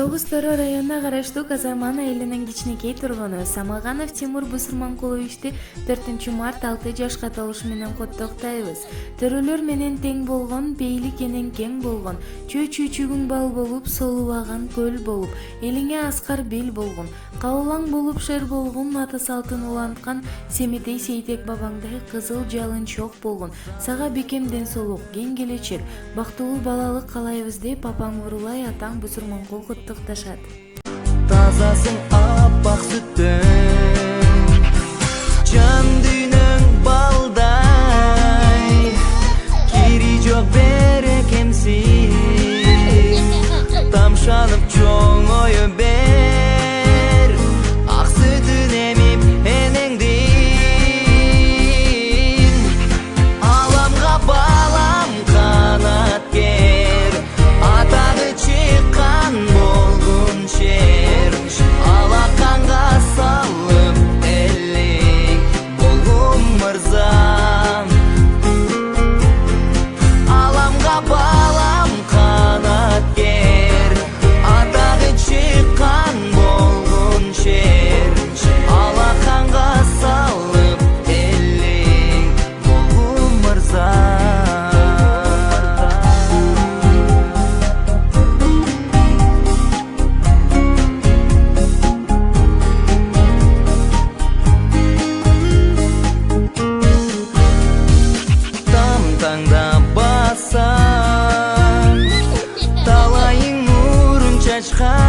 Тогуз Тороо районуна караштуу Казарман айылынын кичинекей тургуну Самаганов Тимур Бусурманкуловичти 4-март 6 жашка толушу менен коттоктойбуз. Төрөлөр менен тең болгон, бейлик энен кең болгон, чөй-чүйчүгүң бал болуп, солубаган көл болуп, элиңе аскар бел болгон, кабылаң болуп шер болгон, ата салтын уланткан Семетей Сейтек бабаңдай кызыл жалын чок болгон, сага бекем ден соолук, кең келечек, бактылуу балалык каалайбыз деп апаң Урулай атаң Бусурманкул коттоктошот. Тазасың аппак сүттөн, жан дүйнөң балдай, кири жок берекемсиз, тамшанып чоңою бер, ак сүтүн эмип энеңдин, аламга балам канаткер, атагы чыккан болгун шер, алаканга салып элек болгун мырзам, аламга балам канаткер, атагы чыккан болгун шер, алаканга салып элек болгун мырзам. Таңда басаң, талайың нурун чачкан,